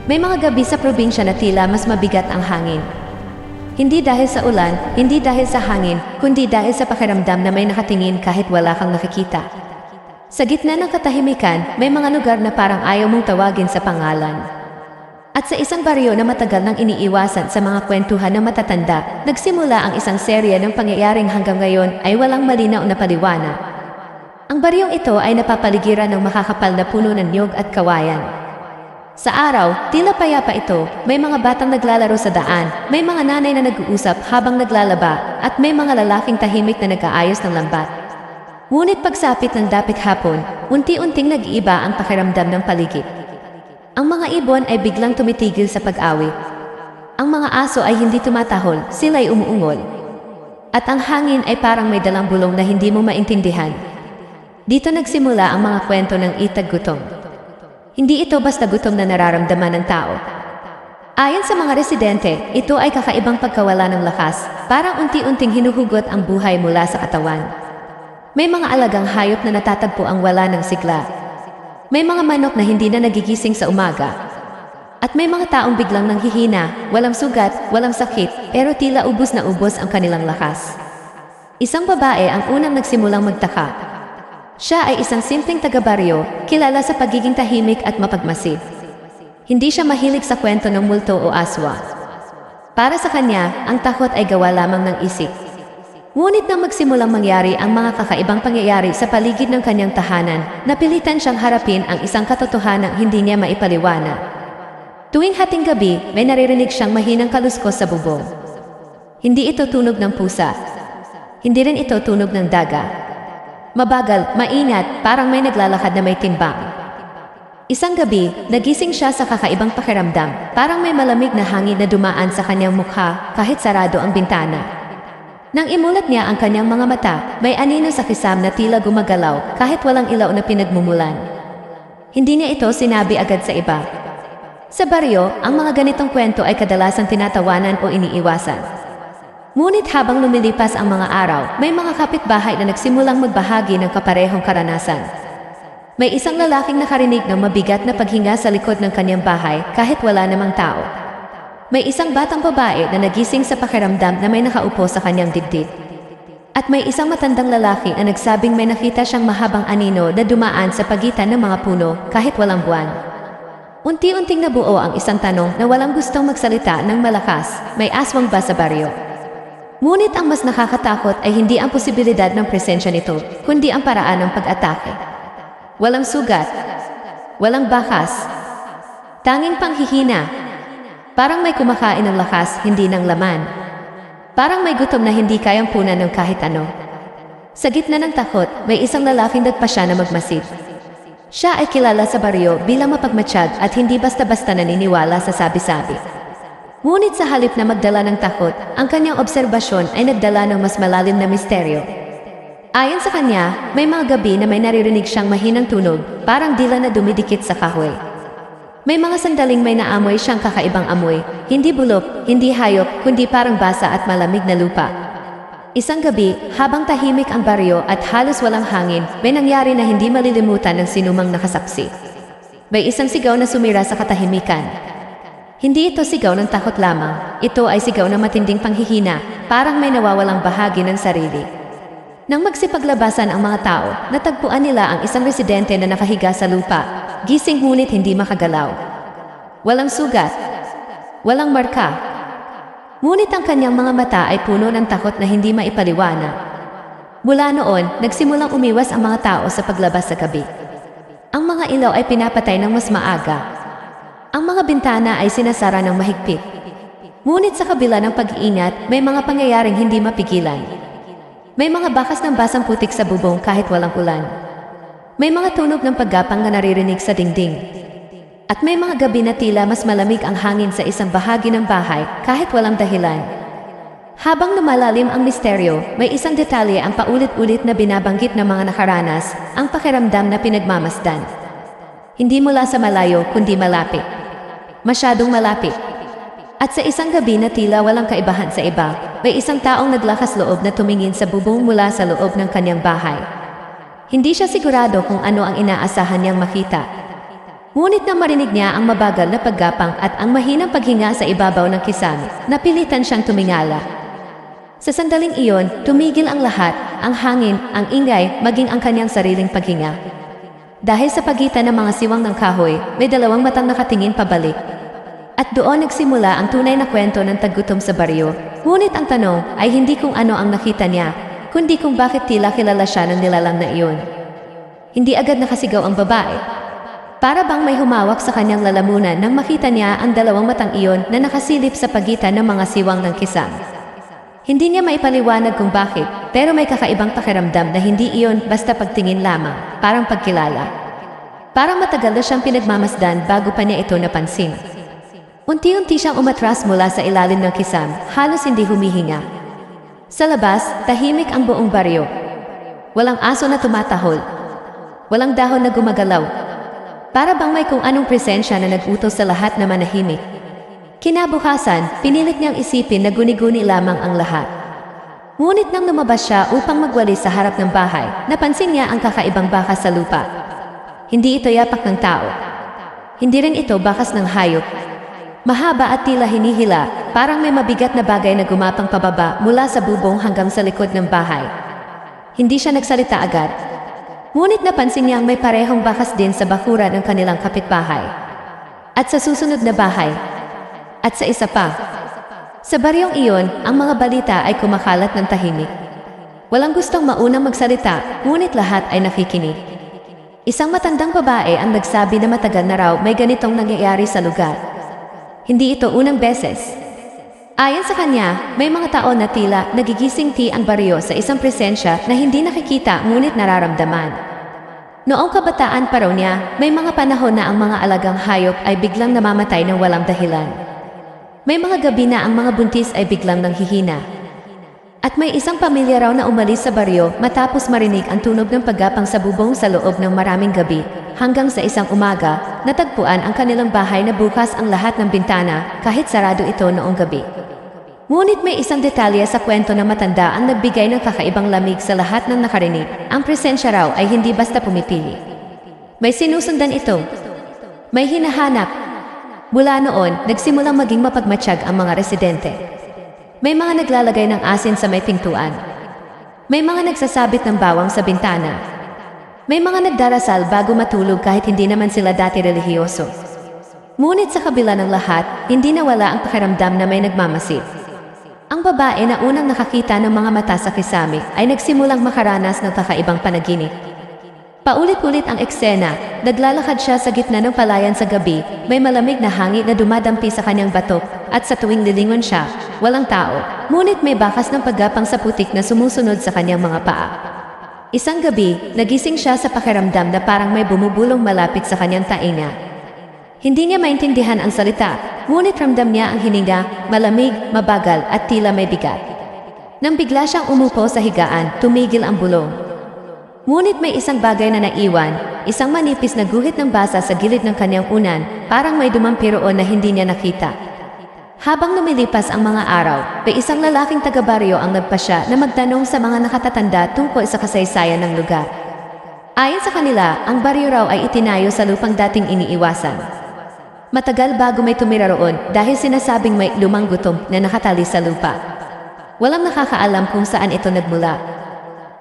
May mga gabi sa probinsya na tila mas mabigat ang hangin. Hindi dahil sa ulan, hindi dahil sa hangin, kundi dahil sa pakiramdam na may nakatingin kahit wala kang nakikita. Sa gitna ng katahimikan, may mga lugar na parang ayaw mong tawagin sa pangalan. At sa isang baryo na matagal nang iniiwasan sa mga kwentuhan ng matatanda, nagsimula ang isang serye ng pangyayaring hanggang ngayon ay walang malinaw na paliwanag. Ang baryong ito ay napapaligiran ng makakapal na puno ng niyog at kawayan. Sa araw, tila payapa ito, may mga batang naglalaro sa daan, may mga nanay na nag-uusap habang naglalaba, at may mga lalaking tahimik na nag-aayos ng lambat. Ngunit pagsapit ng dapit hapon, unti-unting nag-iiba ang pakiramdam ng paligid. Ang mga ibon ay biglang tumitigil sa pag-awit. Ang mga aso ay hindi tumatahol, sila'y umuungol. At ang hangin ay parang may dalang bulong na hindi mo maintindihan. Dito nagsimula ang mga kwento ng itag gutom. Hindi ito basta gutom na nararamdaman ng tao. Ayon sa mga residente, ito ay kakaibang pagkawala ng lakas, parang unti-unting hinuhugot ang buhay mula sa katawan. May mga alagang hayop na natatagpo ang wala ng sigla. May mga manok na hindi na nagigising sa umaga. At may mga taong biglang nanghihina, walang sugat, walang sakit, pero tila ubos na ubos ang kanilang lakas. Isang babae ang unang nagsimulang magtaka. Siya ay isang simpleng taga-baryo, kilala sa pagiging tahimik at mapagmasid. Hindi siya mahilig sa kwento ng multo o aswa. Para sa kanya, ang takot ay gawa lamang ng isip. Ngunit nang magsimulang mangyari ang mga kakaibang pangyayari sa paligid ng kanyang tahanan, napilitan siyang harapin ang isang katotohanang hindi niya maipaliwanag. Tuwing hating gabi, may naririnig siyang mahinang kaluskos sa bubong. Hindi ito tunog ng pusa. Hindi rin ito tunog ng daga. Mabagal, maingat, parang may naglalakad na may timbang. Isang gabi, nagising siya sa kakaibang pakiramdam, parang may malamig na hangin na dumaan sa kanyang mukha kahit sarado ang bintana. Nang imulat niya ang kanyang mga mata, may anino sa kisam na tila gumagalaw kahit walang ilaw na pinagmumulan. Hindi niya ito sinabi agad sa iba. Sa baryo, ang mga ganitong kwento ay kadalasang tinatawanan o iniiwasan. Ngunit habang lumilipas ang mga araw, may mga kapitbahay na nagsimulang magbahagi ng kaparehong karanasan. May isang lalaking nakarinig ng mabigat na paghinga sa likod ng kanyang bahay kahit wala namang tao. May isang batang babae na nagising sa pakiramdam na may nakaupo sa kanyang dibdib. At may isang matandang lalaki na nagsabing may nakita siyang mahabang anino na dumaan sa pagitan ng mga puno kahit walang buwan. Unti-unting nabuo ang isang tanong na walang gustong magsalita ng malakas, may aswang ba sa baryo? Ngunit ang mas nakakatakot ay hindi ang posibilidad ng presensya nito, kundi ang paraan ng pag-atake. Walang sugat, walang bakas, tanging panghihina. Parang may kumakain ng lakas, hindi ng laman. Parang may gutom na hindi kayang punan ng kahit ano. Sa gitna ng takot, may isang lalaking nagpasya na magmasid. Siya ay kilala sa baryo bilang mapagmatsyag at hindi basta-basta naniniwala sa sabi-sabi. Ngunit sa halip na magdala ng takot, ang kanyang obserbasyon ay nagdala ng mas malalim na misteryo. Ayon sa kanya, may mga gabi na may naririnig siyang mahinang tunog, parang dila na dumidikit sa kahoy. May mga sandaling may naamoy siyang kakaibang amoy, hindi bulok, hindi hayop, kundi parang basa at malamig na lupa. Isang gabi, habang tahimik ang baryo at halos walang hangin, may nangyari na hindi malilimutan ng sinumang nakasaksi. May isang sigaw na sumira sa katahimikan. Hindi ito sigaw ng takot lamang, ito ay sigaw ng matinding panghihina, parang may nawawalang bahagi ng sarili. Nang magsipaglabasan ang mga tao, natagpuan nila ang isang residente na nakahiga sa lupa. Gising ngunit hindi makagalaw. Walang sugat. Walang marka. Ngunit ang kanyang mga mata ay puno ng takot na hindi maipaliwanag. Mula noon, nagsimulang umiwas ang mga tao sa paglabas sa gabi. Ang mga ilaw ay pinapatay ng mas maaga. Ang mga bintana ay sinasara ng mahigpit. Ngunit sa kabila ng pag-iingat, may mga pangyayaring hindi mapigilan. May mga bakas ng basang putik sa bubong kahit walang ulan. May mga tunog ng paggapang na naririnig sa dingding. At may mga gabi na tila mas malamig ang hangin sa isang bahagi ng bahay kahit walang dahilan. Habang lumalalim ang misteryo, may isang detalye ang paulit-ulit na binabanggit ng mga nakaranas, ang pakiramdam na pinagmamasdan. Hindi mula sa malayo kundi malapit. Masyadong malapit. At sa isang gabi na tila walang kaibahan sa iba, may isang taong naglakas loob na tumingin sa bubong mula sa loob ng kanyang bahay. Hindi siya sigurado kung ano ang inaasahan niyang makita. Ngunit nang marinig niya ang mabagal na paggapang at ang mahinang paghinga sa ibabaw ng kisame, napilitan siyang tumingala. Sa sandaling iyon, tumigil ang lahat, ang hangin, ang ingay, maging ang kanyang sariling paghinga. Dahil sa pagitan ng mga siwang ng kahoy, may dalawang matang nakatingin pabalik. At doon nagsimula ang tunay na kwento ng taggutom sa baryo. Ngunit ang tanong ay hindi kung ano ang nakita niya, kundi kung bakit tila kilala siya ng nilalang na iyon. Hindi agad nakasigaw ang babae. Para bang may humawak sa kanyang lalamunan nang makita niya ang dalawang matang iyon na nakasilip sa pagitan ng mga siwang ng kisame. Hindi niya maipaliwanag kung bakit, pero may kakaibang pakiramdam na hindi iyon basta pagtingin lamang, parang pagkilala. Parang matagal na siyang pinagmamasdan bago pa niya ito napansin. Unti-unti siyang umatras mula sa ilalim ng kisame, halos hindi humihinga. Sa labas, tahimik ang buong baryo. Walang aso na tumatahol. Walang dahon na gumagalaw. Para bang may kung anong presensya na nag-utos sa lahat na manahimik. Kinabukasan, pinilit niyang isipin na guni-guni lamang ang lahat. Ngunit nang lumabas siya upang magwalis sa harap ng bahay, napansin niya ang kakaibang bakas sa lupa. Hindi ito yapak ng tao. Hindi rin ito bakas ng hayop. Mahaba at tila hinihila, parang may mabigat na bagay na gumapang pababa mula sa bubong hanggang sa likod ng bahay. Hindi siya nagsalita agad. Ngunit napansin niyang may parehong bakas din sa bakuran ng kanilang kapitbahay. At sa susunod na bahay. At sa isa pa. Sa baryong iyon, ang mga balita ay kumakalat ng tahimik. Walang gustong maunang magsalita, ngunit lahat ay nakikinig. Isang matandang babae ang nagsabi na matagal na raw may ganitong nangyayari sa lugar. Hindi ito unang beses. Ayon sa kanya, may mga tao na tila nagigising ang baryo sa isang presensya na hindi nakikita ngunit nararamdaman. Noong kabataan pa raw niya, may mga panahon na ang mga alagang hayop ay biglang namamatay ng walang dahilan. May mga gabi na ang mga buntis ay biglang nanghihina. At may isang pamilya raw na umalis sa baryo matapos marinig ang tunog ng paggapang sa bubong sa loob ng maraming gabi, hanggang sa isang umaga, natagpuan ang kanilang bahay na bukas ang lahat ng bintana kahit sarado ito noong gabi. Ngunit may isang detalye sa kwento na matanda ang nagbigay ng kakaibang lamig sa lahat ng nakarinig. Ang presensya raw ay hindi basta pumipili. May sinusundan ito. May hinahanap. Mula noon, nagsimulang maging mapagmatsyag ang mga residente. May mga naglalagay ng asin sa may pintuan. May mga nagsasabit ng bawang sa bintana. May mga nagdarasal bago matulog kahit hindi naman sila dati relihiyoso. Ngunit sa kabila ng lahat, hindi nawala ang pakiramdam na may nagmamasid. Ang babae na unang nakakita ng mga mata sa kisame ay nagsimulang makaranas ng kakaibang panaginip. Paulit-ulit ang eksena, naglalakad siya sa gitna ng palayan sa gabi, may malamig na hangin na dumadampi sa kanyang batok, at sa tuwing lilingon siya, walang tao, ngunit may bakas ng paggapang sa putik na sumusunod sa kanyang mga paa. Isang gabi, nagising siya sa pakiramdam na parang may bumubulong malapit sa kanyang tainga. Hindi niya maintindihan ang salita, ngunit ramdam niya ang hininga, malamig, mabagal at tila may bigat. Nang bigla siyang umupo sa higaan, tumigil ang bulong. Ngunit may isang bagay na naiwan, isang manipis na guhit ng basa sa gilid ng kanyang unan, parang may dumampi roon na hindi niya nakita. Habang lumilipas ang mga araw, may isang lalaking taga-baryo ang nagpasya na magtanong sa mga nakatatanda tungkol sa kasaysayan ng lugar. Ayon sa kanila, ang baryo raw ay itinayo sa lupang dating iniiwasan. Matagal bago may tumira roon dahil sinasabing may lumang gutom na nakatali sa lupa. Walang nakakaalam kung saan ito nagmula.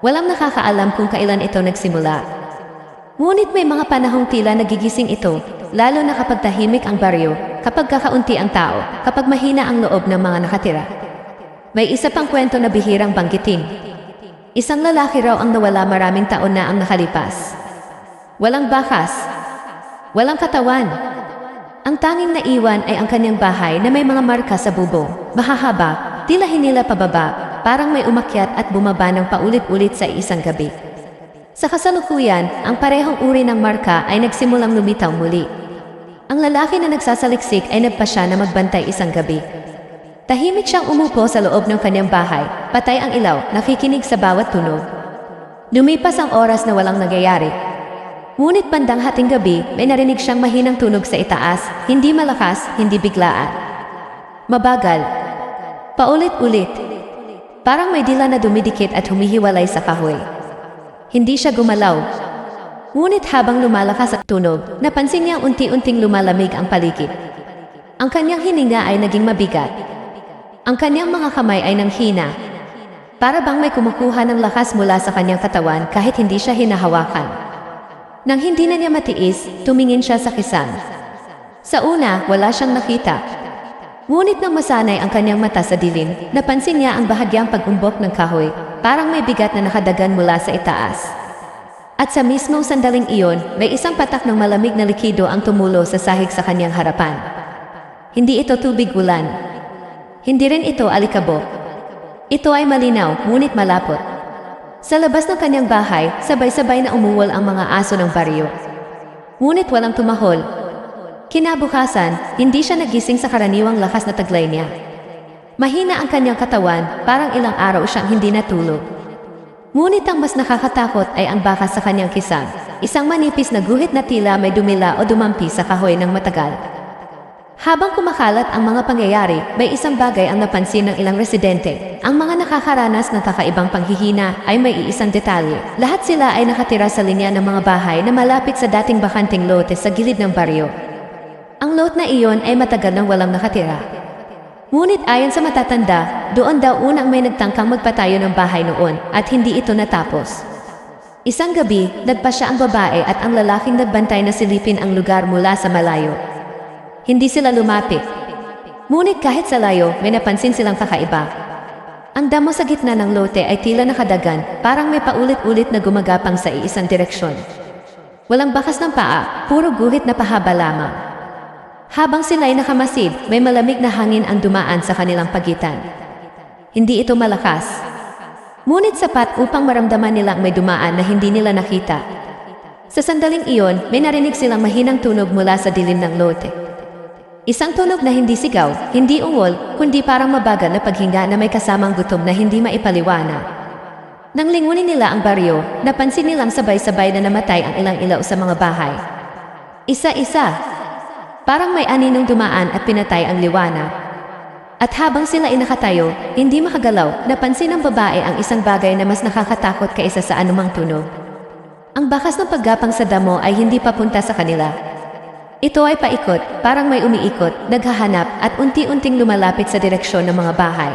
Walang nakakaalam kung kailan ito nagsimula. Ngunit may mga panahong tila nagigising ito, lalo na kapag tahimik ang baryo, kapag kakaunti ang tao, kapag mahina ang loob ng mga nakatira. May isa pang kwento na bihirang banggitin. Isang lalaki raw ang nawala maraming taon na ang nakalipas. Walang bakas. Walang katawan. Ang tanging naiwan ay ang kanyang bahay na may mga marka sa bubong, mahahaba, tila hinila pababa, parang may umakyat at bumaba ng paulit-ulit sa isang gabi. Sa kasalukuyan, ang parehong uri ng marka ay nagsimulang lumitaw muli. Ang lalaki na nagsasaliksik ay nagpasya na magbantay isang gabi. Tahimik siyang umupo sa loob ng kanyang bahay, patay ang ilaw, nakikinig sa bawat tunog. Lumipas ang oras na walang nangyayari. Ngunit bandang hating gabi, may narinig siyang mahinang tunog sa itaas, hindi malakas, hindi biglaan. Mabagal. Paulit-ulit. Parang may dila na dumidikit at humihiwalay sa kahoy. Hindi siya gumalaw. Ngunit habang lumalakas ang tunog, napansin niyang unti-unting lumalamig ang paligid. Ang kanyang hininga ay naging mabigat. Ang kanyang mga kamay ay nanghina. Para bang may kumukuha ng lakas mula sa kanyang katawan kahit hindi siya hinahawakan. Nang hindi na niya matiis, tumingin siya sa kisam. Sa una, wala siyang nakita. Ngunit nang masanay ang kanyang mata sa dilim, napansin niya ang bahagyang pag-umbok ng kahoy, parang may bigat na nakadagan mula sa itaas. At sa mismong sandaling iyon, may isang patak ng malamig na likido ang tumulo sa sahig sa kanyang harapan. Hindi ito tubig ulan. Hindi rin ito alikabok. Ito ay malinaw, ngunit malapot. Sa labas ng kanyang bahay, sabay-sabay na umuwol ang mga aso ng baryo. Ngunit walang tumahol. Kinabukasan, hindi siya nagising sa karaniwang lakas na taglay niya. Mahina ang kanyang katawan, parang ilang araw siyang hindi natulog. Ngunit ang mas nakakatakot ay ang bakas sa kanyang kisam, isang manipis na guhit na tila may dumila o dumampi sa kahoy ng matagal. Habang kumakalat ang mga pangyayari, may isang bagay ang napansin ng ilang residente. Ang mga nakakaranas ng kakaibang panghihina ay may iisang detalye. Lahat sila ay nakatira sa linya ng mga bahay na malapit sa dating bakanting lote sa gilid ng baryo. Ang lot na iyon ay matagal nang walang nakatira. Ngunit ayon sa matatanda, doon daw unang may nagtangkang magpatayo ng bahay noon at hindi ito natapos. Isang gabi, nagpasya ang babae at ang lalaking nagbantay na silipin ang lugar mula sa malayo. Hindi sila lumapit. Ngunit kahit sa layo, may napansin silang kakaiba. Ang damo sa gitna ng lote ay tila nakadagan, parang may paulit-ulit na gumagapang sa iisang direksyon. Walang bakas ng paa, puro guhit na pahaba lamang. Habang sila'y nakamasid, may malamig na hangin ang dumaan sa kanilang pagitan. Hindi ito malakas. Ngunit sapat upang maramdaman nilang may dumaan na hindi nila nakita. Sa sandaling iyon, may narinig silang mahinang tunog mula sa dilim ng lote. Isang tunog na hindi sigaw, hindi ungol, kundi parang mabagal na paghinga na may kasamang gutom na hindi maipaliwanag. Nang lingunin nila ang baryo, napansin nilang sabay-sabay na namatay ang ilang ilaw sa mga bahay. Isa-isa. Parang may aninong dumaan at pinatay ang liwanag. At habang sila ay nakatayo, hindi makagalaw, napansin ng babae ang isang bagay na mas nakakatakot kaysa sa anumang tunog. Ang bakas ng paggapang sa damo ay hindi papunta sa kanila. Ito ay paikot, parang may umiikot, naghahanap at unti-unting lumalapit sa direksyon ng mga bahay.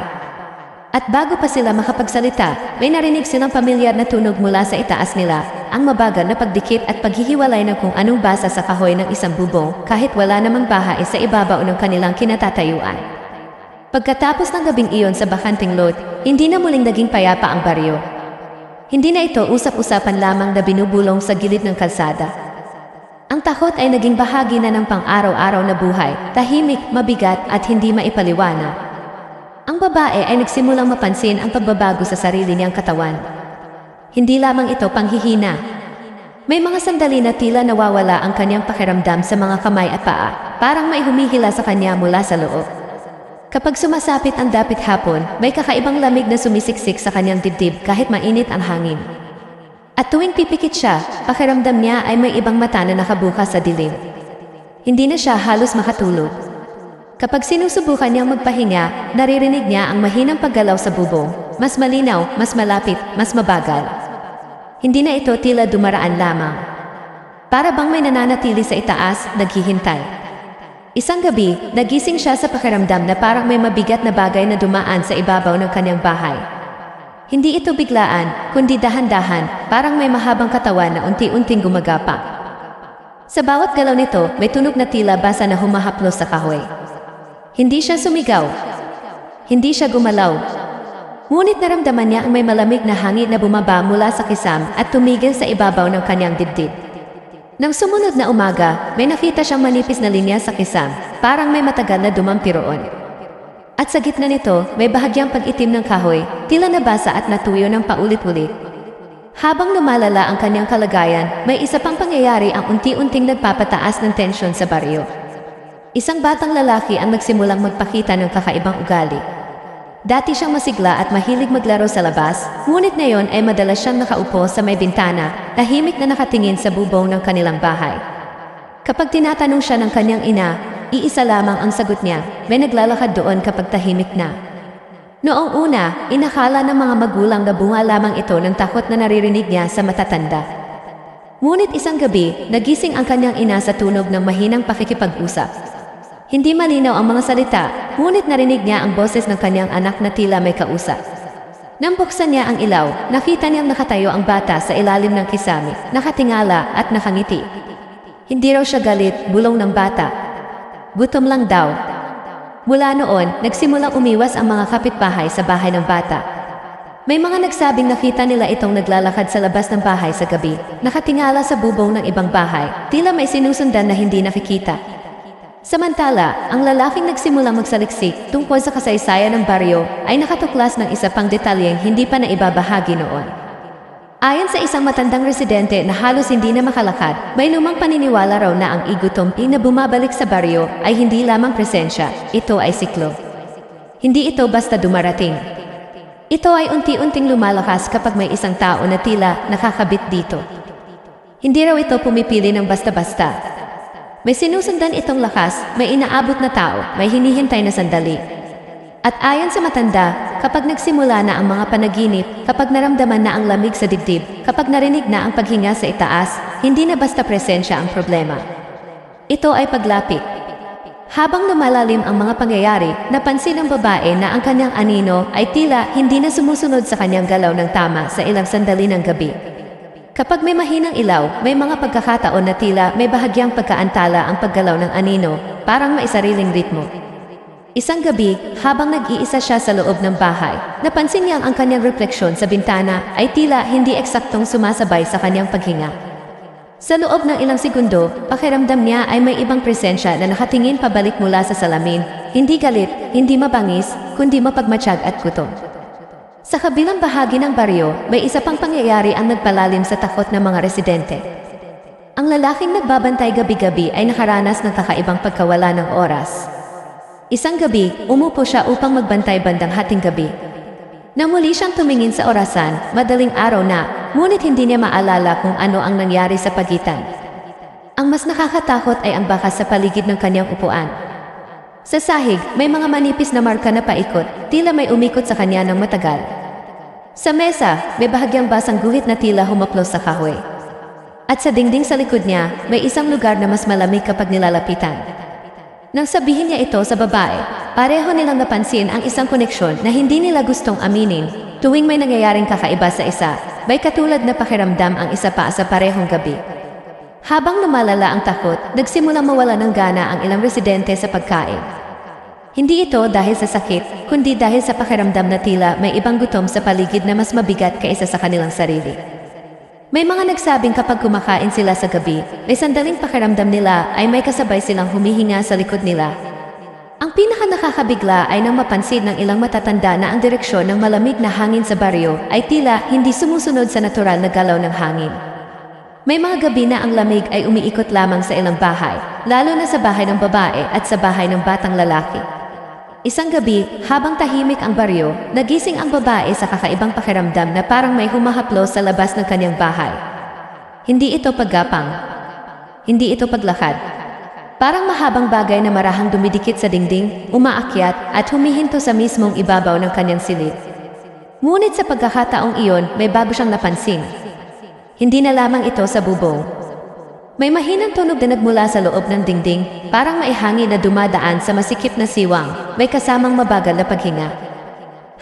At bago pa sila makapagsalita, may narinig silang pamilyar na tunog mula sa itaas nila, ang mabagal na pagdikit at paghihiwalay ng kung anong basa sa kahoy ng isang bubong kahit wala namang bahay sa ibabaw ng kanilang kinatatayuan. Pagkatapos ng gabing iyon sa bakanting lot, hindi na muling naging payapa ang baryo. Hindi na ito usap-usapan lamang na binubulong sa gilid ng kalsada. Ang takot ay naging bahagi na ng pang-araw-araw na buhay, tahimik, mabigat at hindi maipaliwanag. Ang babae ay nagsimulang mapansin ang pagbabago sa sarili niyang katawan. Hindi lamang ito panghihina. May mga sandali na tila nawawala ang kanyang pakiramdam sa mga kamay at paa, parang may humihila sa kanya mula sa loob. Kapag sumasapit ang dapit hapon, may kakaibang lamig na sumisiksik sa kanyang dibdib kahit mainit ang hangin. At tuwing pipikit siya, pakiramdam niya ay may ibang mata na nakabukas sa dilim. Hindi na siya halos makatulog. Kapag sinusubukan niyang magpahinga, naririnig niya ang mahinang paggalaw sa bubong. Mas malinaw, mas malapit, mas mabagal. Hindi na ito tila dumaraan lamang. Para bang may nananatili sa itaas, naghihintay. Isang gabi, nagising siya sa pakiramdam na parang may mabigat na bagay na dumaan sa ibabaw ng kanyang bahay. Hindi ito biglaan, kundi dahan-dahan, parang may mahabang katawan na unti-unting gumagapang. Sa bawat galaw nito, may tunog na tila basa na humahaplos sa kahoy. Hindi siya sumigaw. Hindi siya gumalaw. Ngunit naramdaman niya ang may malamig na hangin na bumaba mula sa kisam at tumigil sa ibabaw ng kanyang dibdib. Nang sumunod na umaga, may nakita siyang manipis na linya sa kisam, parang may matagal na dumampi roon. At sa gitna nito, may bahagyang pag-itim ng kahoy, tila nabasa at natuyo ng paulit-ulit. Habang lumalala ang kanyang kalagayan, may isa pang pangyayari ang unti-unting nagpapataas ng tensyon sa baryo. Isang batang lalaki ang nagsimulang magpakita ng kakaibang ugali. Dati siyang masigla at mahilig maglaro sa labas, ngunit ngayon ay madalas siyang nakaupo sa may bintana, tahimik na nakatingin sa bubong ng kanilang bahay. Kapag tinatanong siya ng kanyang ina, iisa lamang ang sagot niya, may naglalakad doon kapag tahimik na. Noong una, inakala ng mga magulang na bunga lamang ito ng takot na naririnig niya sa matatanda. Ngunit isang gabi, nagising ang kanyang ina sa tunog ng mahinang pakikipag-usap. Hindi malinaw ang mga salita, ngunit narinig niya ang boses ng kanyang anak na tila may kausap. Nang buksan niya ang ilaw, nakita niyang nakatayo ang bata sa ilalim ng kisame, nakatingala at nakangiti. Hindi raw siya galit, bulong ng bata. Gutom lang daw. Mula noon, nagsimulang umiwas ang mga kapitbahay sa bahay ng bata. May mga nagsabing nakita nila itong naglalakad sa labas ng bahay sa gabi, nakatingala sa bubong ng ibang bahay, tila may sinusundan na hindi nakikita. Samantala, ang lalaking nagsimulang magsaliksik tungkol sa kasaysayan ng baryo ay nakatuklas ng isa pang detalyeng hindi pa naibabahagi noon. Ayon sa isang matandang residente na halos hindi na makalakad, may lumang paniniwala raw na ang igutompi na bumabalik sa baryo ay hindi lamang presensya, ito ay siklo. Hindi ito basta dumarating. Ito ay unti-unting lumalakas kapag may isang tao na tila nakakabit dito. Hindi raw ito pumipili ng basta-basta. May sinusundan itong lakas, may inaabot na tao, may hinihintay na sandali. At ayon sa matanda, kapag nagsimula na ang mga panaginip, kapag naramdaman na ang lamig sa dibdib, kapag narinig na ang paghinga sa itaas, hindi na basta presensya ang problema. Ito ay paglapit. Habang lumalalim ang mga pangyayari, napansin ng babae na ang kanyang anino ay tila hindi na sumusunod sa kanyang galaw ng tama sa ilang sandali ng gabi. Kapag may mahinang ilaw, may mga pagkakataon na tila may bahagyang pagkaantala ang paggalaw ng anino, parang may sariling ritmo. Isang gabi, habang nag-iisa siya sa loob ng bahay, napansin niyang ang kanyang refleksyon sa bintana ay tila hindi eksaktong sumasabay sa kanyang paghinga. Sa loob ng ilang segundo, pakiramdam niya ay may ibang presensya na nakatingin pabalik mula sa salamin, hindi galit, hindi mabangis, kundi mapagmatsyag at gutom. Sa kabilang bahagi ng baryo, may isa pang pangyayari ang nagpalalim sa takot ng mga residente. Ang lalaking nagbabantay gabi-gabi ay nakaranas ng kakaibang pagkawala ng oras. Isang gabi, umupo siya upang magbantay bandang hating gabi. Nang muli siyang tumingin sa orasan, madaling araw na, ngunit hindi niya maalala kung ano ang nangyari sa pagitan. Ang mas nakakatakot ay ang bakas sa paligid ng kanyang upuan. Sa sahig, may mga manipis na marka na paikot, tila may umikot sa kanya ng matagal. Sa mesa, may bahagyang basang guhit na tila humaplos sa kahoy. At sa dingding sa likod niya, may isang lugar na mas malamig kapag nilalapitan. Nang sabihin niya ito sa babae, pareho nilang napansin ang isang koneksyon na hindi nila gustong aminin. Tuwing may nangyayaring kakaiba sa isa, may katulad na pakiramdam ang isa pa sa parehong gabi. Habang lumalala ang takot, nagsimulang mawala ng gana ang ilang residente sa pagkain. Hindi ito dahil sa sakit, kundi dahil sa pakiramdam na tila may ibang gutom sa paligid na mas mabigat kaysa sa kanilang sarili. May mga nagsabing kapag kumakain sila sa gabi, may sandaling pakiramdam nila ay may kasabay silang humihinga sa likod nila. Ang pinaka-nakakabigla ay nang mapansin ng ilang matatanda na ang direksyon ng malamig na hangin sa baryo ay tila hindi sumusunod sa natural na galaw ng hangin. May mga gabi na ang lamig ay umiikot lamang sa ilang bahay, lalo na sa bahay ng babae at sa bahay ng batang lalaki. Isang gabi, habang tahimik ang baryo, nagising ang babae sa kakaibang pakiramdam na parang may humahaplos sa labas ng kanyang bahay. Hindi ito paggapang. Hindi ito paglakad. Parang mahabang bagay na marahang dumidikit sa dingding, umaakyat at humihinto sa mismong ibabaw ng kanyang silid. Ngunit sa pagkakataong iyon, may bago siyang napansin. Hindi na lamang ito sa bubong. May mahinang tunog na nagmula sa loob ng dingding, parang may hangin na dumadaan sa masikip na siwang, may kasamang mabagal na paghinga.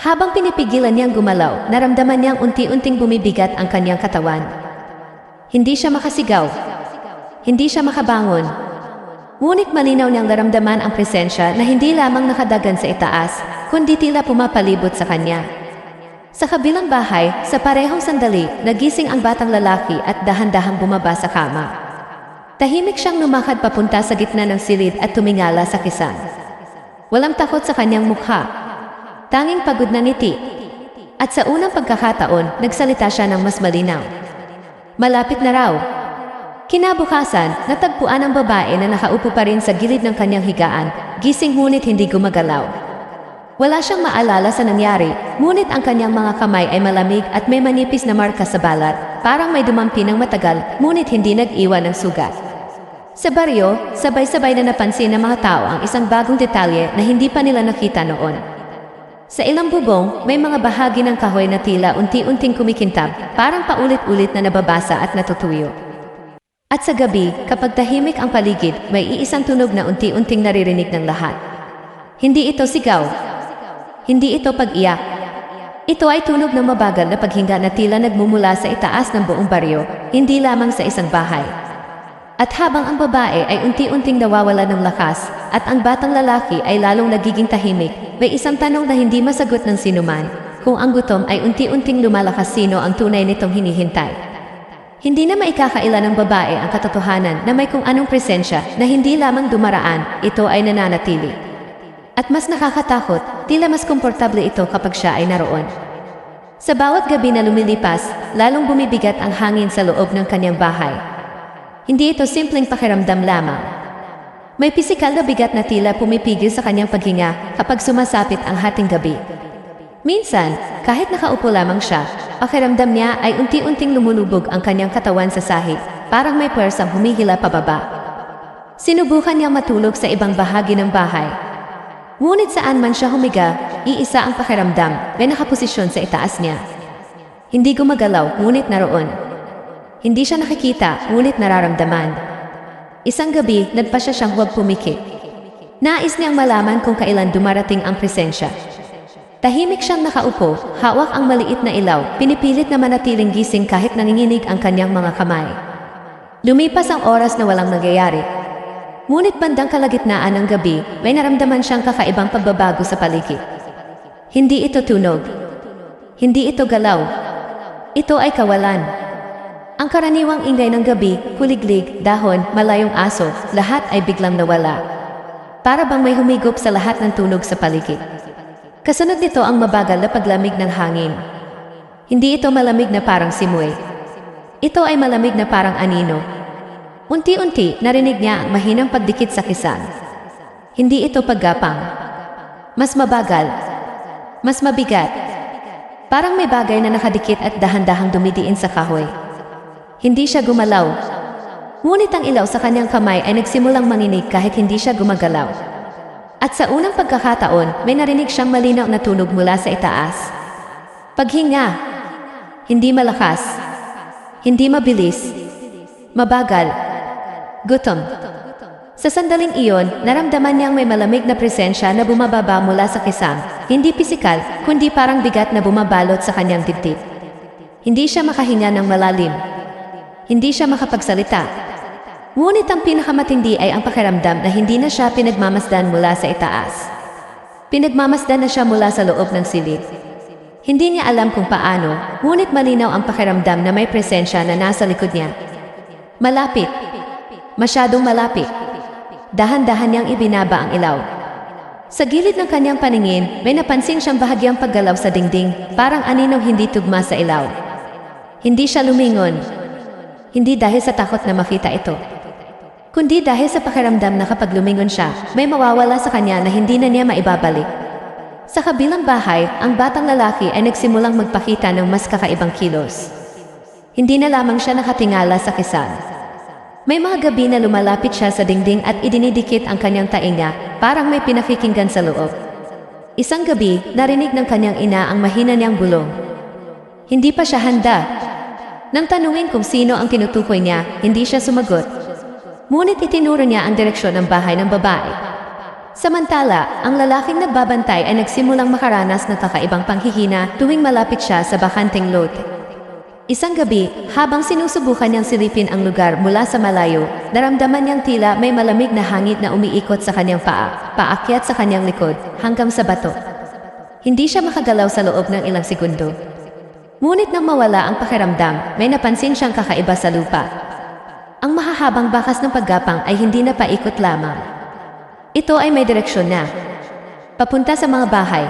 Habang pinipigilan niyang gumalaw, naramdaman niyang unti-unting bumibigat ang kanyang katawan. Hindi siya makasigaw. Hindi siya makabangon. Ngunit malinaw niyang naramdaman ang presensya na hindi lamang nakadagan sa itaas, kundi tila pumapalibot sa kanya. Sa kabilang bahay, sa parehong sandali, nagising ang batang lalaki at dahan-dahang bumaba sa kama. Tahimik siyang lumakad papunta sa gitna ng silid at tumingala sa kisan. Walang takot sa kanyang mukha. Tanging pagod na ngiti. At sa unang pagkakataon, nagsalita siya ng mas malinaw. Malapit na raw. Kinabukasan, natagpuan ang babae na nakaupo pa rin sa gilid ng kanyang higaan, gising ngunit hindi gumagalaw. Wala siyang maalala sa nangyari, ngunit ang kanyang mga kamay ay malamig at may manipis na marka sa balat, parang may dumampi ng matagal, ngunit hindi nag-iwan ng sugat. Sa baryo, sabay-sabay na napansin ng mga tao ang isang bagong detalye na hindi pa nila nakita noon. Sa ilang bubong, may mga bahagi ng kahoy na tila unti-unting kumikintab, parang paulit-ulit na nababasa at natutuyo. At sa gabi, kapag tahimik ang paligid, may iisang tunog na unti-unting naririnig ng lahat. Hindi ito sigaw. Hindi ito pag-iyak. Ito ay tunog ng mabagal na paghinga na tila nagmumula sa itaas ng buong baryo, hindi lamang sa isang bahay. At habang ang babae ay unti-unting nawawala ng lakas, at ang batang lalaki ay lalong nagiging tahimik, may isang tanong na hindi masagot ng sinuman, kung ang gutom ay unti-unting lumalakas, sino ang tunay nitong hinihintay. Hindi na maikakaila ng babae ang katotohanan na may kung anong presensya na hindi lamang dumaraan, ito ay nananatili. At mas nakakatakot, tila mas komportable ito kapag siya ay naroon. Sa bawat gabi na lumilipas, lalong bumibigat ang hangin sa loob ng kanyang bahay. Hindi ito simpleng pakiramdam lamang. May pisikal na bigat na tila pumipigil sa kanyang paghinga kapag sumasapit ang hating gabi. Minsan, kahit nakaupo lamang siya, pakiramdam niya ay unti-unting lumulubog ang kanyang katawan sa sahig, parang may puwersang humihila pababa. Sinubukan niyang matulog sa ibang bahagi ng bahay. Ngunit saan man siya humiga, iisa ang pakiramdam, may nakaposisyon sa itaas niya. Hindi gumagalaw, ngunit naroon. Hindi siya nakikita, ngunit nararamdaman. Isang gabi, nagpasya siyang huwag pumikit. Nais niyang malaman kung kailan dumarating ang presensya. Tahimik siyang nakaupo, hawak ang maliit na ilaw, pinipilit na manatiling gising kahit nanginginig ang kanyang mga kamay. Lumipas ang oras na walang nangyayari. Ngunit bandang kalagitnaan ng gabi, may naramdaman siyang kakaibang pagbabago sa paligid. Hindi ito tunog. Hindi ito galaw. Ito ay kawalan. Ang karaniwang ingay ng gabi, kuliglig, dahon, malayong aso, lahat ay biglang nawala. Para bang may humigop sa lahat ng tunog sa paligid. Kasunod nito ang mabagal na paglamig ng hangin. Hindi ito malamig na parang simoy. Ito ay malamig na parang anino. Unti-unti, narinig niya ang mahinang pagdikit sa kisam. Hindi ito paggapang. Mas mabagal. Mas mabigat. Parang may bagay na nakadikit at dahan-dahang dumidiin sa kahoy. Hindi siya gumalaw. Ngunit ang ilaw sa kanyang kamay ay nagsimulang manginig kahit hindi siya gumagalaw. At sa unang pagkakataon, may narinig siyang malinaw na tunog mula sa itaas. Paghinga. Hindi malakas. Hindi mabilis. Mabagal. Gutom. Sa sandaling iyon, naramdaman niyang may malamig na presensya na bumababa mula sa kisam. Hindi pisikal, kundi parang bigat na bumabalot sa kanyang dibdib. Hindi siya makahinga ng malalim. Hindi siya makapagsalita. Ngunit ang pinakamatindi ay ang pakiramdam na hindi na siya pinagmamasdan mula sa itaas. Pinagmamasdan na siya mula sa loob ng silid. Hindi niya alam kung paano, ngunit malinaw ang pakiramdam na may presensya na nasa likod niya. Malapit. Masyadong malapit. Dahan-dahan niyang ibinaba ang ilaw. Sa gilid ng kanyang paningin, may napansin siyang bahagyang paggalaw sa dingding, parang aninong hindi tugma sa ilaw. Hindi siya lumingon. Hindi dahil sa takot na makita ito, kundi dahil sa pakiramdam na kapag lumingon siya, may mawawala sa kanya na hindi na niya maibabalik. Sa kabilang bahay, ang batang lalaki ay nagsimulang magpakita ng mas kakaibang kilos. Hindi na lamang siya nakatingala sa kisam. May mga gabi na lumalapit siya sa dingding at idinidikit ang kanyang tainga, parang may pinakikinggan sa loob. Isang gabi, narinig ng kanyang ina ang mahina niyang bulong. Hindi pa siya handa. Nang tanungin kung sino ang tinutukoy niya, hindi siya sumagot. Ngunit itinuro niya ang direksyon ng bahay ng babae. Samantala, ang lalaking nagbabantay ay nagsimulang makaranas ng kakaibang panghihina tuwing malapit siya sa bakanteng lote. Isang gabi, habang sinusubukan niyang silipin ang lugar mula sa malayo, naramdaman niyang tila may malamig na hangin na umiikot sa kanyang paa, paakyat sa kanyang likod, hanggang sa bato. Hindi siya makagalaw sa loob ng ilang segundo. Ngunit nang mawala ang pakiramdam, may napansin siyang kakaiba sa lupa. Ang mahahabang bakas ng paggapang ay hindi na paikot lamang. Ito ay may direksyon na papunta sa mga bahay.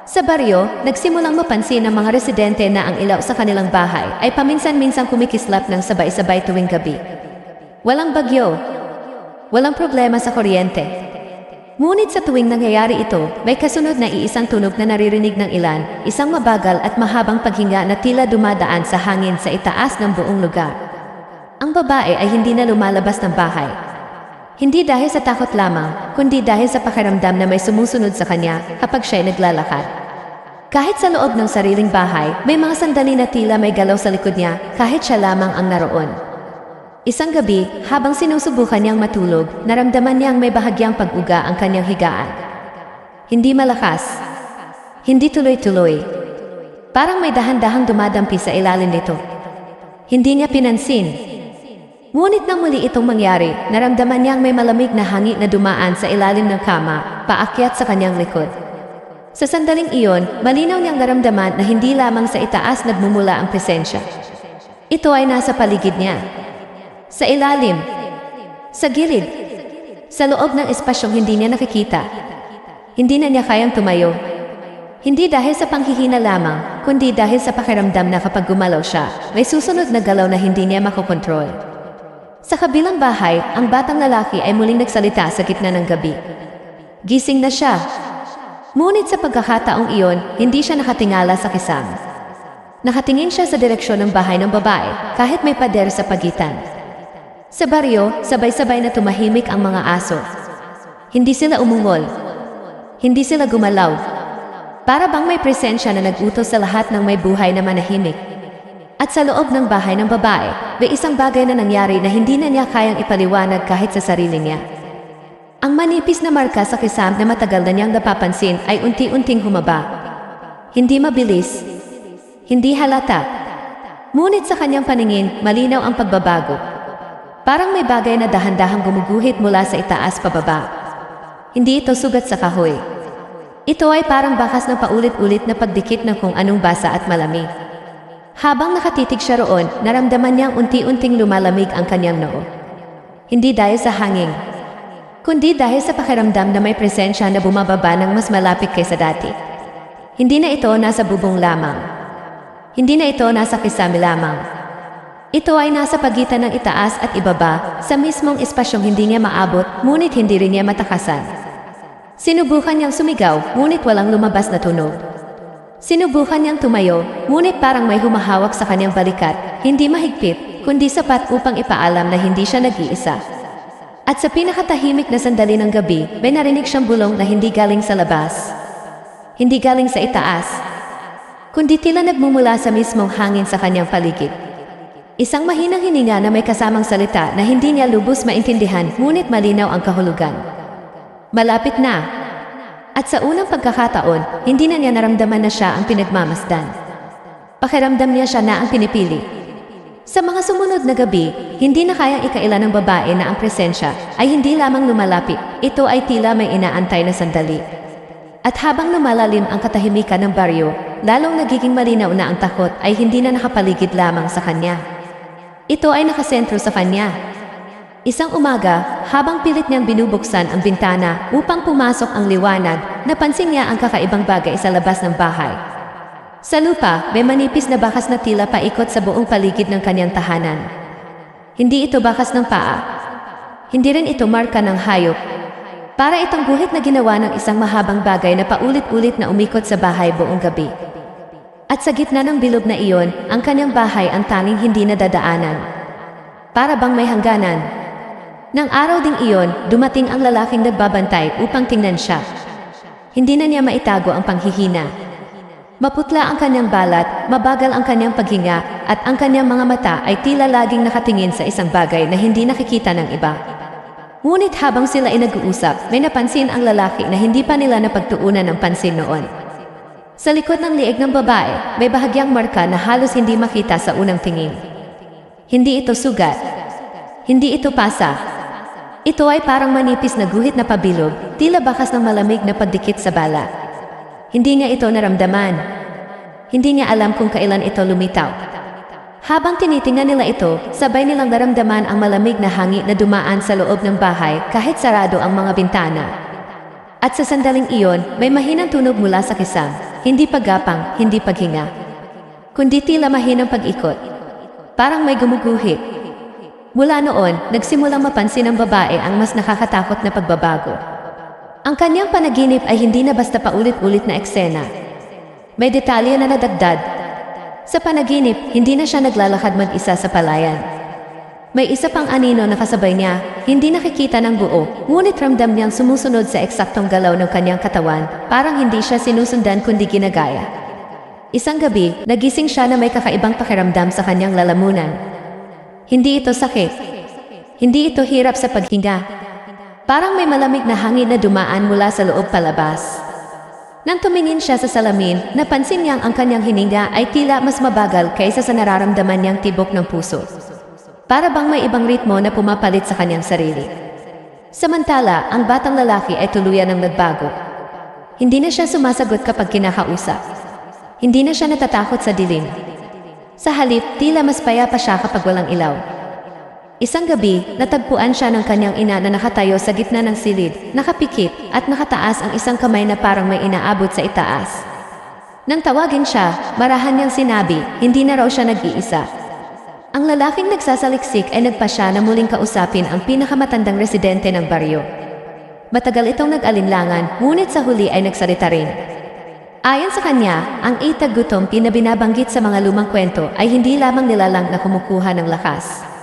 Sa baryo, nagsimulang mapansin ng mga residente na ang ilaw sa kanilang bahay ay paminsan-minsang kumikislap ng sabay-sabay tuwing gabi. Walang bagyo. Walang problema sa kuryente. Ngunit sa tuwing nangyayari ito, may kasunod na iisang tunog na naririnig ng ilan, isang mabagal at mahabang paghinga na tila dumadaan sa hangin sa itaas ng buong lugar. Ang babae ay hindi na lumalabas ng bahay. Hindi dahil sa takot lamang, kundi dahil sa pakiramdam na may sumusunod sa kanya kapag siya'y naglalakad. Kahit sa loob ng sariling bahay, may mga sandali na tila may galaw sa likod niya kahit siya lamang ang naroon. Isang gabi, habang sinusubukan niyang matulog, naramdaman niyang may bahagyang pag-uga ang kanyang higaan. Hindi malakas. Hindi tuloy-tuloy. Parang may dahan-dahang dumadampi sa ilalim nito. Hindi niya pinansin. Ngunit nang muli itong mangyari, naramdaman niyang may malamig na hangin na dumaan sa ilalim ng kama, paakyat sa kanyang likod. Sa sandaling iyon, malinaw niyang naramdaman na hindi lamang sa itaas nagmumula ang presensya. Ito ay nasa paligid niya. Sa ilalim. Sa gilid. Sa loob ng espasyong hindi niya nakikita. Hindi na niya kayang tumayo. Hindi dahil sa panghihina lamang, kundi dahil sa pakiramdam na kapag gumalaw siya, may susunod na galaw na hindi niya makokontrol. Sa kabilang bahay, ang batang lalaki ay muling nagsalita sa gitna ng gabi. Gising na siya. Ngunit sa pagkakataong iyon, hindi siya nakatingala sa kisam. Nakatingin siya sa direksyon ng bahay ng babae, kahit may pader sa pagitan. Sa baryo, sabay-sabay na tumahimik ang mga aso. Hindi sila umungol. Hindi sila gumalaw. Para bang may presensya na nag-utos sa lahat ng may buhay na manahimik. At sa loob ng bahay ng babae, may isang bagay na nangyari na hindi na niya kayang ipaliwanag kahit sa sarili niya. Ang manipis na marka sa kisam na matagal na niyang napapansin ay unti-unting humaba. Hindi mabilis. Hindi halata. Ngunit sa kanyang paningin, malinaw ang pagbabago. Parang may bagay na dahan-dahang gumuguhit mula sa itaas pababa. Hindi ito sugat sa kahoy. Ito ay parang bakas ng paulit-ulit na pagdikit ng kung anong basa at malamig. Habang nakatitig siya roon, naramdaman niyang unti-unting lumalamig ang kanyang noo. Hindi dahil sa hangin, kundi dahil sa pakiramdam na may presensya na bumababa ng mas malapit kaysa dati. Hindi na ito nasa bubong lamang. Hindi na ito nasa kisame lamang. Ito ay nasa pagitan ng itaas at ibaba, sa mismong espasyong hindi niya maabot, ngunit hindi rin niya matakasan. Sinubukan niyang sumigaw, ngunit walang lumabas na tunog. Sinubukan niyang tumayo, ngunit parang may humahawak sa kanyang balikat, hindi mahigpit, kundi sapat upang ipaalam na hindi siya nag-iisa. At sa pinakatahimik na sandali ng gabi, may narinig siyang bulong na hindi galing sa labas. Hindi galing sa itaas, kundi tila nagmumula sa mismong hangin sa kanyang paligid. Isang mahinang hininga na may kasamang salita na hindi niya lubos maintindihan, ngunit malinaw ang kahulugan. Malapit na. At sa unang pagkakataon, hindi na niya naramdaman na siya ang pinagmamasdan. Pakiramdam niya siya na ang pinipili. Sa mga sumunod na gabi, hindi na kayang ikailan ng babae na ang presensya ay hindi lamang lumalapit, ito ay tila may inaantay na sandali. At habang lumalalim ang katahimikan ng baryo, lalong nagiging malinaw na ang takot ay hindi na nakapaligid lamang sa kanya. Ito ay nakasentro sa kanya. Isang umaga, habang pilit niyang binubuksan ang bintana upang pumasok ang liwanag, napansin niya ang kakaibang bagay sa labas ng bahay. Sa lupa, may manipis na bakas na tila paikot sa buong paligid ng kanyang tahanan. Hindi ito bakas ng paa. Hindi rin ito marka ng hayop. Para itong guhit na ginawa ng isang mahabang bagay na paulit-ulit na umikot sa bahay buong gabi. At sa gitna ng bilog na iyon, ang kanyang bahay ang tanging hindi nadadaanan. Para bang may hangganan. Nang araw ding iyon, dumating ang lalaking nagbabantay upang tingnan siya. Hindi na niya maitago ang panghihina. Maputla ang kanyang balat, mabagal ang kanyang paghinga, at ang kanyang mga mata ay tila laging nakatingin sa isang bagay na hindi nakikita ng iba. Ngunit habang sila ay nag-uusap, may napansin ang lalaki na hindi pa nila napagtuunan ng pansin noon. Sa likod ng liig ng babae, may bahagyang marka na halos hindi makita sa unang tingin. Hindi ito sugat. Hindi ito pasa. Ito ay parang manipis na guhit na pabilog, tila bakas ng malamig na pagdikit sa balat. Hindi niya ito naramdaman. Hindi niya alam kung kailan ito lumitaw. Habang tinitingnan nila ito, sabay nilang naramdaman ang malamig na hangin na dumaan sa loob ng bahay kahit sarado ang mga bintana. At sa sandaling iyon, may mahinang tunog mula sa kisam, hindi paggapang, hindi paghinga. Kundi tila mahinang pag-ikot. Parang may gumuguhit. Mula noon, nagsimulang mapansin ng babae ang mas nakakatakot na pagbabago. Ang kanyang panaginip ay hindi na basta paulit-ulit na eksena. May detalye na nadagdag. Sa panaginip, hindi na siya naglalakad mag-isa sa palayan. May isa pang anino na kasabay niya, hindi nakikita ng buo, ngunit ramdam niyang sumusunod sa eksaktong galaw ng kanyang katawan, parang hindi siya sinusundan kundi ginagaya. Isang gabi, nagising siya na may kakaibang pakiramdam sa kanyang lalamunan. Hindi ito sakit. Hindi ito hirap sa paghinga. Parang may malamig na hangin na dumaan mula sa loob palabas. Nang tumingin siya sa salamin, napansin niyang ang kanyang hininga ay tila mas mabagal kaysa sa nararamdaman niyang tibok ng puso. Para bang may ibang ritmo na pumapalit sa kanyang sarili. Samantala, ang batang lalaki ay tuluyan ng nagbago. Hindi na siya sumasagot kapag kinakausap. Hindi na siya natatakot sa dilim. Sa halip, tila mas payapa siya kapag walang ilaw. Isang gabi, natagpuan siya ng kanyang ina na nakatayo sa gitna ng silid, nakapikit at nakataas ang isang kamay na parang may inaabot sa itaas. Nang tawagin siya, marahan niyang sinabi, hindi na raw siya nag-iisa. Ang lalaking nagsasaliksik ay nagpasya na muling kausapin ang pinakamatandang residente ng baryo. Matagal itong nag-alinlangan, ngunit sa huli ay nagsalita rin. Ayon sa kanya, ang itag gutom na binabanggit sa mga lumang kwento ay hindi lamang nilalang na kumukuha ng lakas.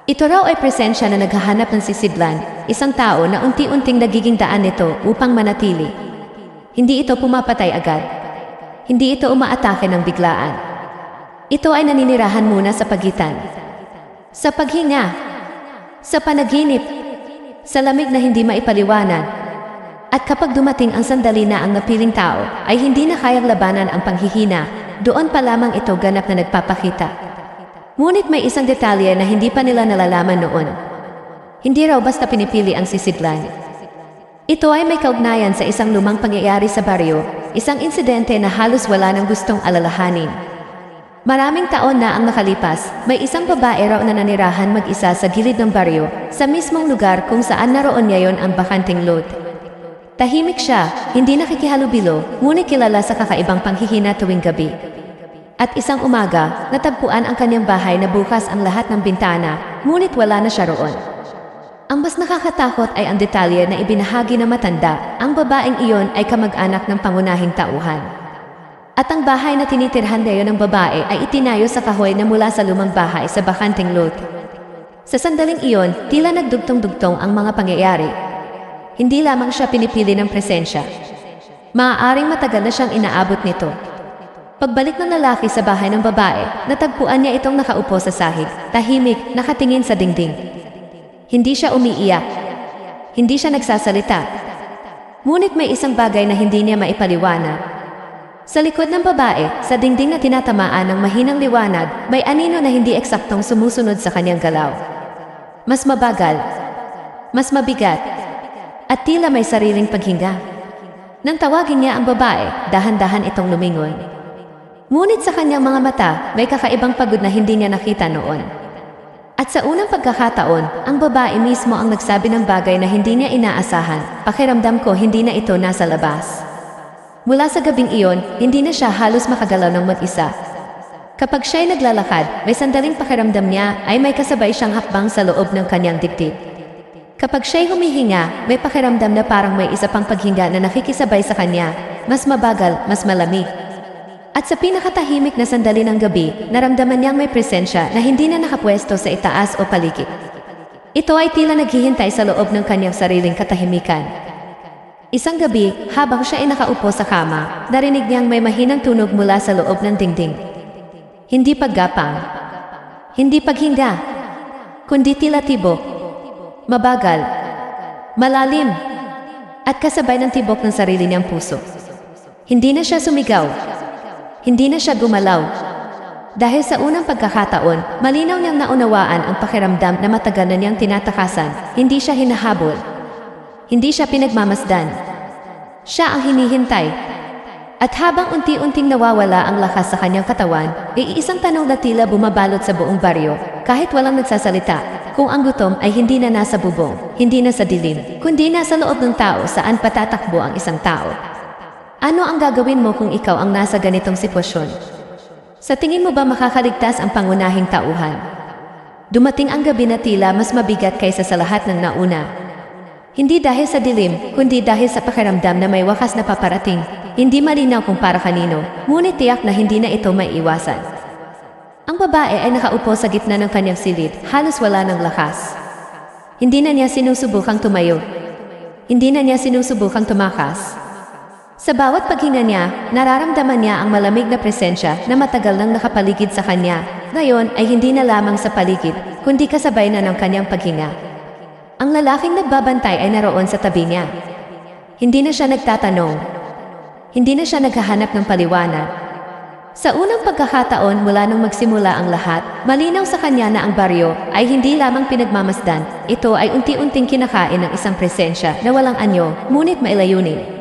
Ito raw ay presensya na naghahanap ng sisidlan, isang tao na unti-unting nagiging daan nito upang manatili. Hindi ito pumapatay agad. Hindi ito umaatake ng biglaan. Ito ay naninirahan muna sa pagitan. Sa paghinga. Sa panaginip. Sa lamig na hindi maipaliwanag. At kapag dumating ang sandali na ang napiling tao, ay hindi na kayang labanan ang panghihina, doon pa lamang ito ganap na nagpapakita. Ngunit may isang detalye na hindi pa nila nalalaman noon. Hindi raw basta pinipili ang sisidlan. Ito ay may kaugnayan sa isang lumang pangyayari sa baryo, isang insidente na halos wala nang gustong alalahanin. Maraming taon na ang nakalipas, may isang babae raw na nanirahan mag-isa sa gilid ng baryo, sa mismong lugar kung saan naroon ngayon ang bakanting lot. Tahimik siya, hindi nakikihalubilo, ngunit kilala sa kakaibang panghihina tuwing gabi. At isang umaga, natagpuan ang kanyang bahay na bukas ang lahat ng bintana, ngunit wala na siya roon. Ang mas nakakatakot ay ang detalye na ibinahagi na matanda, ang babaeng iyon ay kamag-anak ng pangunahing tauhan. At ang bahay na tinitirhan ngayon ng babae ay itinayo sa kahoy na mula sa lumang bahay sa bakanting lot. Sa sandaling iyon, tila nagdugtong-dugtong ang mga pangyayari. Hindi lamang siya pinipili ng presensya. Maaaring matagal na siyang inaabot nito. Pagbalik ng lalaki sa bahay ng babae, natagpuan niya itong nakaupo sa sahig, tahimik, nakatingin sa dingding. Hindi siya umiiyak. Hindi siya nagsasalita. Ngunit may isang bagay na hindi niya maipaliwanag. Sa likod ng babae, sa dingding na tinatamaan ng mahinang liwanag, may anino na hindi eksaktong sumusunod sa kanyang galaw. Mas mabagal, mas mabigat, at tila may sariling paghinga. Nang tawagin niya ang babae, dahan-dahan itong lumingon. Ngunit sa kanyang mga mata, may kakaibang pagod na hindi niya nakita noon. At sa unang pagkakataon, ang babae mismo ang nagsabi ng bagay na hindi niya inaasahan. Pakiramdam ko hindi na ito nasa labas. Mula sa gabing iyon, hindi na siya halos makagalaw ng mag-isa. Kapag siya'y naglalakad, may sandaling pakiramdam niya ay may kasabay siyang hakbang sa loob ng kanyang dibdib. Kapag siya'y humihinga, may pakiramdam na parang may isa pang paghinga na nakikisabay sa kanya, mas mabagal, mas malamig. At sa pinakatahimik na sandali ng gabi, naramdaman niyang may presensya na hindi na nakapwesto sa itaas o paligid. Ito ay tila naghihintay sa loob ng kanyang sariling katahimikan. Isang gabi, habang siya ay nakaupo sa kama, narinig niyang may mahinang tunog mula sa loob ng dingding. Hindi paggapang, hindi paghinga, kundi tila tibok, mabagal, malalim, at kasabay ng tibok ng sarili niyang puso. Hindi na siya sumigaw, hindi na siya gumalaw. Dahil sa unang pagkakataon, malinaw niyang naunawaan ang pakiramdam na matagal na niyang tinatakasan, hindi siya hinahabol. Hindi siya pinagmamasdan. Siya ang hinihintay. At habang unti-unting nawawala ang lakas sa kanyang katawan, iisang tanong na tila bumabalot sa buong baryo, kahit walang nagsasalita, kung ang gutom ay hindi na nasa bubong, hindi na sa dilim, kundi nasa loob ng tao saan patatakbo ang isang tao. Ano ang gagawin mo kung ikaw ang nasa ganitong sitwasyon? Sa tingin mo ba makakaligtas ang pangunahing tauhan? Dumating ang gabi na tila mas mabigat kaysa sa lahat ng nauna. Hindi dahil sa dilim, kundi dahil sa pakiramdam na may wakas na paparating. Hindi malinaw kung para kanino, ngunit tiyak na hindi na ito maiiwasan. Ang babae ay nakaupo sa gitna ng kanyang silid, halos wala ng lakas. Hindi na niya sinusubukang tumayo. Hindi na niya sinusubukang tumakas. Sa bawat paghinga niya, nararamdaman niya ang malamig na presensya na matagal nang nakapaligid sa kanya. Ngayon ay hindi na lamang sa paligid, kundi kasabay na ng kanyang paghinga. Ang lalaking nagbabantay ay naroon sa tabi niya. Hindi na siya nagtatanong. Hindi na siya naghahanap ng paliwanag. Sa unang pagkakataon mula nang magsimula ang lahat, malinaw sa kanya na ang baryo ay hindi lamang pinagmamasdan. Ito ay unti-unting kinakain ng isang presensya na walang anyo, ngunit mailayunin.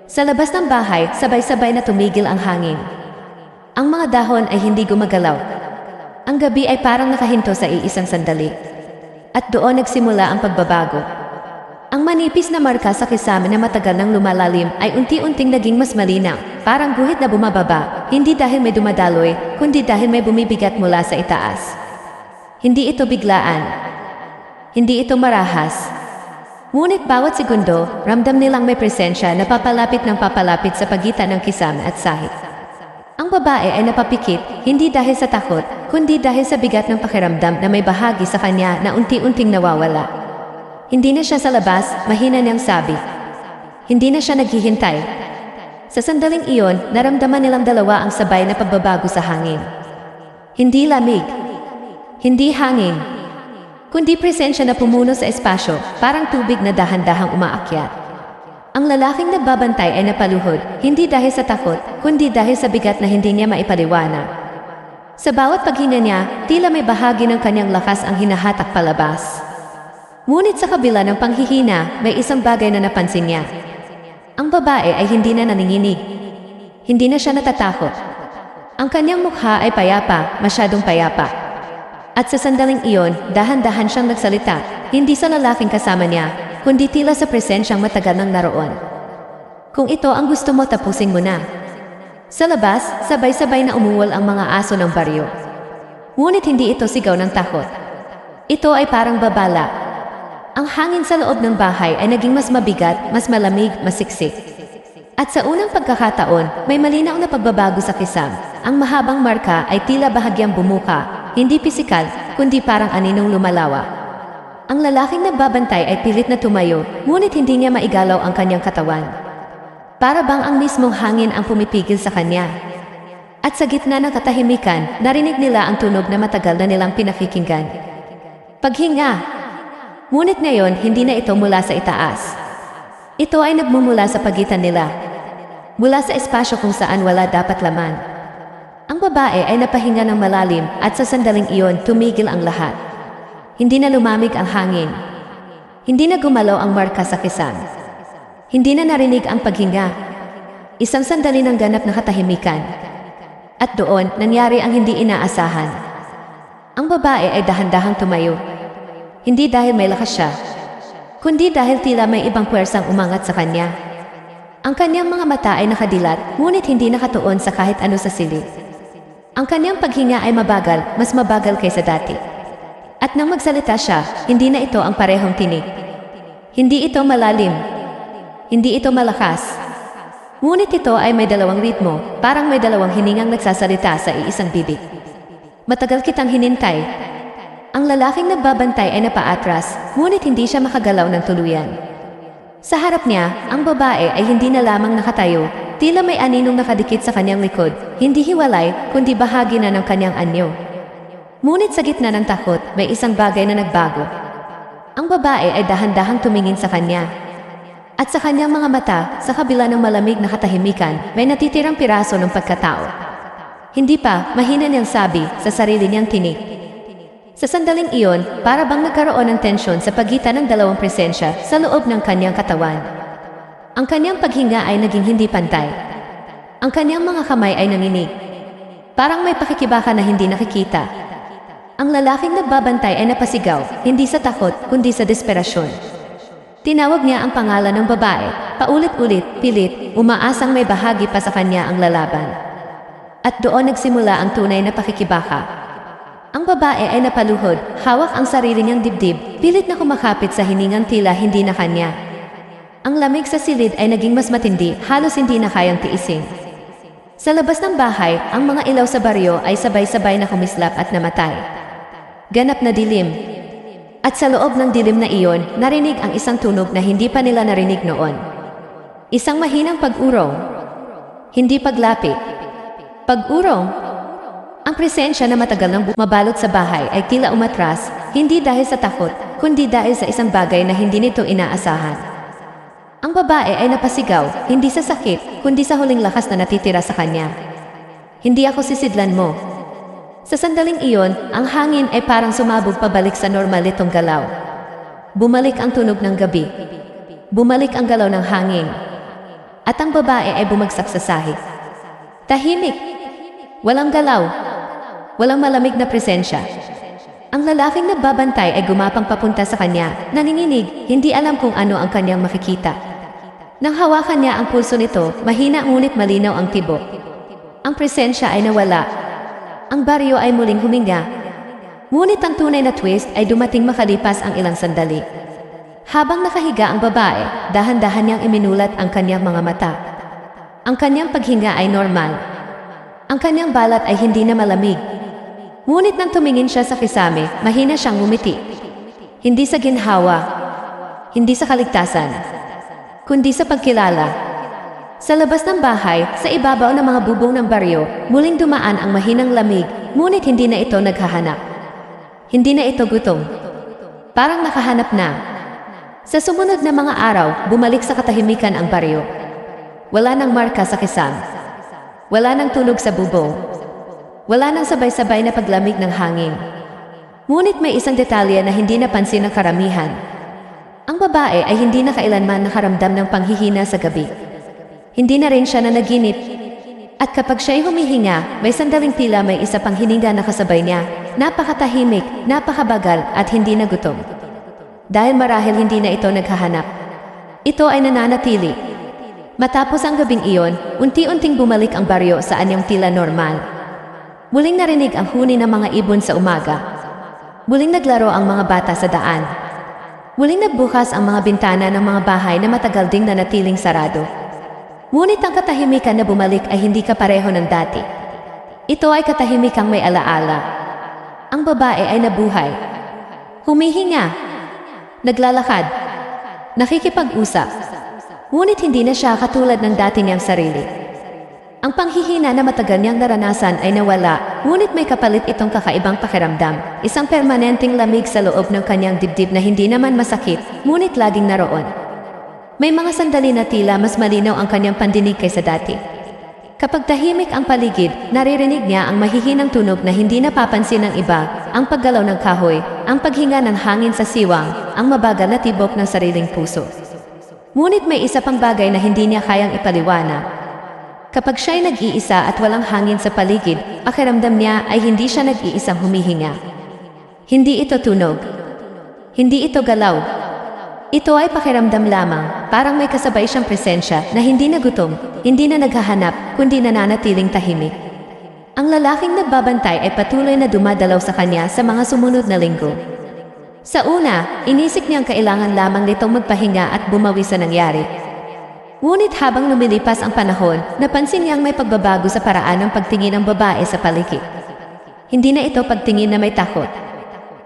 Sa labas ng bahay, sabay-sabay na tumigil ang hangin. Ang mga dahon ay hindi gumagalaw. Ang gabi ay parang nakahinto sa iisang sandali. At doon nagsimula ang pagbabago. Ang manipis na marka sa kisame na matagal nang lumalalim ay unti-unting naging mas malinaw, parang guhit na bumababa, hindi dahil may dumadaloy, kundi dahil may bumibigat mula sa itaas. Hindi ito biglaan. Hindi ito marahas. Ngunit bawat segundo, ramdam nilang may presensya na papalapit ng papalapit sa pagitan ng kisame at sahig. Ang babae ay napapikit, hindi dahil sa takot, kundi dahil sa bigat ng pakiramdam na may bahagi sa kanya na unti-unting nawawala. Hindi na siya sa labas, mahina niyang sabi. Hindi na siya naghihintay. Sa sandaling iyon, naramdaman nilang dalawa ang sabay na pagbabago sa hangin. Hindi lamig. Hindi hangin. Kundi presensya na pumuno sa espasyo, parang tubig na dahan-dahang umaakyat. Ang lalaking nagbabantay ay napaluhod, hindi dahil sa takot, kundi dahil sa bigat na hindi niya maipaliwanag. Sa bawat paghinga niya, tila may bahagi ng kanyang lakas ang hinahatak palabas. Ngunit sa kabila ng panghihina, may isang bagay na napansin niya. Ang babae ay hindi na naninginig. Hindi na siya natatakot. Ang kanyang mukha ay payapa, masyadong payapa. At sa sandaling iyon, dahan-dahan siyang nagsalita, hindi sa lalaking kasama niya, kundi tila sa presensyang matagal nang naroon. Kung ito ang gusto mo, tapusin mo na. Sa labas, sabay-sabay na umuwal ang mga aso ng baryo. Ngunit hindi ito sigaw ng takot. Ito ay parang babala. Ang hangin sa loob ng bahay ay naging mas mabigat, mas malamig, mas siksik. At sa unang pagkakataon, may malinaw na pagbabago sa kisame. Ang mahabang marka ay tila bahagyang bumuka, hindi pisikal, kundi parang aninong lumalawa. Ang lalaking nagbabantay ay pilit na tumayo, ngunit hindi niya maigalaw ang kanyang katawan. Para bang ang mismong hangin ang pumipigil sa kanya. At sa gitna ng katahimikan, narinig nila ang tunog na matagal na nilang pinakikinggan. Paghinga! Ngunit ngayon, hindi na ito mula sa itaas. Ito ay nagmumula sa pagitan nila. Mula sa espasyo kung saan wala dapat laman. Ang babae ay napahinga ng malalim at sa sandaling iyon tumigil ang lahat. Hindi na lumamig ang hangin. Hindi na gumalaw ang marka sa kisame. Hindi na narinig ang paghinga. Isang sandali ng ganap na katahimikan. At doon, nangyari ang hindi inaasahan. Ang babae ay dahan-dahang tumayo. Hindi dahil may lakas siya, kundi dahil tila may ibang puwersang umangat sa kanya. Ang kanyang mga mata ay nakadilat, ngunit hindi nakatuon sa kahit ano sa silid. Ang kanyang paghinga ay mabagal, mas mabagal kaysa dati. At nang magsalita siya, hindi na ito ang parehong tinig. Hindi ito malalim. Hindi ito malakas. Ngunit ito ay may dalawang ritmo, parang may dalawang hiningang nagsasalita sa iisang bibig. Matagal kitang hinintay. Ang lalaking nagbabantay ay napaatras, ngunit hindi siya makagalaw ng tuluyan. Sa harap niya, ang babae ay hindi na lamang nakatayo, tila may aninong nakadikit sa kanyang likod, hindi hiwalay, kundi bahagi na ng kanyang anyo. Ngunit sa gitna ng takot, may isang bagay na nagbago. Ang babae ay dahan-dahang tumingin sa kanya. At sa kanyang mga mata, sa kabila ng malamig na katahimikan, may natitirang piraso ng pagkatao. Hindi pa, mahina niyang sabi sa sarili niyang tinig. Sa sandaling iyon, para bang nagkaroon ng tensyon sa pagitan ng dalawang presensya sa loob ng kanyang katawan. Ang kanyang paghinga ay naging hindi pantay. Ang kanyang mga kamay ay nanginig. Parang may pakikibaka na hindi nakikita. Ang lalaking nagbabantay ay napasigaw, hindi sa takot, kundi sa desperasyon. Tinawag niya ang pangalan ng babae, paulit-ulit, pilit, umaasang may bahagi pa sa kanya ang lalaban. At doon nagsimula ang tunay na pakikibaka. Ang babae ay napaluhod, hawak ang sarili niyang dibdib, pilit na kumakapit sa hiningang tila hindi na kanya. Ang lamig sa silid ay naging mas matindi, halos hindi na kayang tiisin. Sa labas ng bahay, ang mga ilaw sa baryo ay sabay-sabay na kumislap at namatay. Ganap na dilim. At sa loob ng dilim na iyon, narinig ang isang tunog na hindi pa nila narinig noon. Isang mahinang pag-urong. Hindi paglapit. Pag-urong. Ang presensya na matagal nang bumabalot sa bahay ay tila umatras, hindi dahil sa takot, kundi dahil sa isang bagay na hindi nito inaasahan. Ang babae ay napasigaw, hindi sa sakit, kundi sa huling lakas na natitira sa kanya. Hindi ako sisidlan mo. Sa sandaling iyon, ang hangin ay parang sumabog pabalik sa normal nitong galaw. Bumalik ang tunog ng gabi. Bumalik ang galaw ng hangin. At ang babae ay bumagsak sa sahig. Tahimik. Walang galaw. Walang malamig na presensya. Ang lalaking nagbabantay ay gumapang papunta sa kanya, nanginginig, hindi alam kung ano ang kanyang makikita. Nang hawakan niya ang pulso nito, mahina ngunit malinaw ang tibok. Ang presensya ay nawala. Ang baryo ay muling huminga. Ngunit ang tunay na twist ay dumating makalipas ang ilang sandali. Habang nakahiga ang babae, dahan-dahan niyang iminulat ang kanyang mga mata. Ang kanyang paghinga ay normal. Ang kanyang balat ay hindi na malamig. Ngunit nang tumingin siya sa kisame, mahina siyang ngumiti. Hindi sa ginhawa, hindi sa kaligtasan, kundi sa pagkilala. Sa labas ng bahay, sa ibabaw ng mga bubong ng baryo, muling dumaan ang mahinang lamig, ngunit hindi na ito naghahanap. Hindi na ito gutom. Parang nakahanap na. Sa sumunod na mga araw, bumalik sa katahimikan ang baryo. Wala nang marka sa kisam. Wala nang tunog sa bubong. Wala nang sabay-sabay na paglamig ng hangin. Ngunit may isang detalye na hindi napansin ng karamihan. Ang babae ay hindi na kailanman nakaramdam ng panghihina sa gabi. Hindi na rin siya nanaginip. At kapag siya'y humihinga, may sandaling tila may isa pang hininga na kasabay niya. Napakatahimik, napakabagal at hindi na gutom. Dahil marahil hindi na ito naghahanap. Ito ay nananatili. Matapos ang gabing iyon, unti-unting bumalik ang baryo sa anyong tila normal. Muling narinig ang huni ng mga ibon sa umaga. Muling naglaro ang mga bata sa daan. Muling nagbukas ang mga bintana ng mga bahay na matagal ding nanatiling sarado. Ngunit ang katahimikan na bumalik ay hindi kapareho ng dati. Ito ay katahimikang may alaala. Ang babae ay nabuhay. Humihinga. Naglalakad. Nakikipag-usap. Ngunit hindi na siya katulad ng dati niyang sarili. Ang panghihina na matagal niyang naranasan ay nawala, ngunit may kapalit itong kakaibang pakiramdam. Isang permanenteng lamig sa loob ng kanyang dibdib na hindi naman masakit, ngunit laging naroon. May mga sandali na tila mas malinaw ang kanyang pandinig kaysa dati. Kapag tahimik ang paligid, naririnig niya ang mahihinang tunog na hindi napapansin ng iba, ang paggalaw ng kahoy, ang paghinga ng hangin sa siwang, ang mabagal na tibok ng sariling puso. Ngunit may isa pang bagay na hindi niya kayang ipaliwanag. Kapag siya'y nag-iisa at walang hangin sa paligid, pakiramdam niya ay hindi siya nag-iisang humihinga. Hindi ito tunog. Hindi ito galaw. Ito ay pakiramdam lamang, parang may kasabay siyang presensya na hindi na gutom, hindi na naghahanap, kundi nananatiling tahimik. Ang lalaking nagbabantay ay patuloy na dumadalaw sa kanya sa mga sumunod na linggo. Sa una, inisip niyang kailangan lamang nitong magpahinga at bumawi sa nangyari. Ngunit habang lumilipas ang panahon, napansin niyang may pagbabago sa paraan ng pagtingin ng babae sa paligid. Hindi na ito pagtingin na may takot.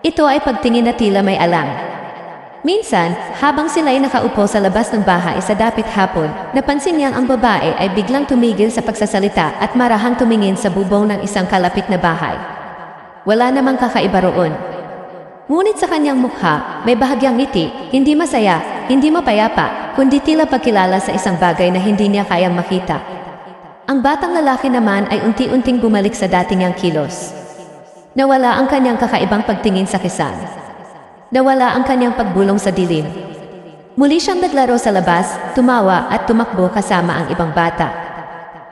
Ito ay pagtingin na tila may alam. Minsan, habang sila'y nakaupo sa labas ng bahay sa dapit hapon, napansin niyang ang babae ay biglang tumigil sa pagsasalita at marahang tumingin sa bubong ng isang kalapit na bahay. Wala namang kakaiba roon. Ngunit sa kanyang mukha, may bahagyang ngiti, hindi masaya, hindi mapayapa, kundi tila pagkilala sa isang bagay na hindi niya kayang makita. Ang batang lalaki naman ay unti-unting bumalik sa dating niyang kilos. Nawala ang kanyang kakaibang pagtingin sa kisam. Nawala ang kanyang pagbulong sa dilim. Muli siyang naglaro sa labas, tumawa at tumakbo kasama ang ibang bata.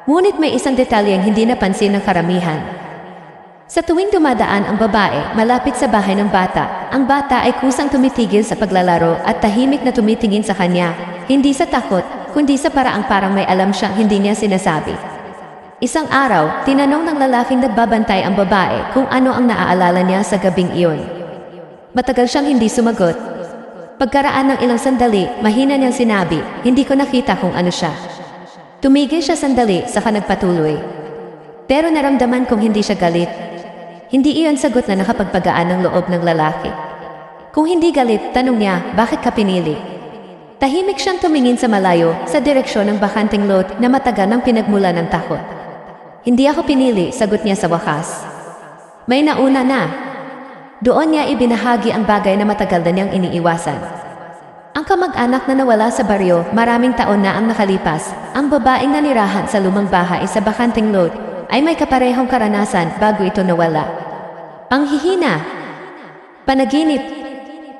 Ngunit may isang detalyeng hindi napansin ng karamihan. Sa tuwing dumadaan ang babae malapit sa bahay ng bata, ang bata ay kusang tumitigil sa paglalaro at tahimik na tumitingin sa kanya, hindi sa takot, kundi sa paraang parang may alam siyang hindi niya sinasabi. Isang araw, tinanong ng lalaking nagbabantay ang babae kung ano ang naaalala niya sa gabing iyon. Matagal siyang hindi sumagot. Pagkaraan ng ilang sandali, mahina niyang sinabi, hindi ko nakita kung ano siya. Tumigil siya sandali, saka nagpatuloy. Pero naramdaman kong hindi siya galit. Hindi iyon sagot na nakapagpagaan ng loob ng lalaki. Kung hindi galit, tanong niya, bakit ka pinili? Tahimik siyang tumingin sa malayo sa direksyon ng bakanting lot na matagal nang pinagmula ng takot. Hindi ako pinili, sagot niya sa wakas. May nauna na. Doon niya ibinahagi ang bagay na matagal na niyang iniiwasan. Ang kamag-anak na nawala sa baryo, maraming taon na ang nakalipas, ang babaeng nanirahan sa lumang bahay sa bakanting lot, ay may kaparehong karanasan bago ito nawala. Panghihina, panaginip,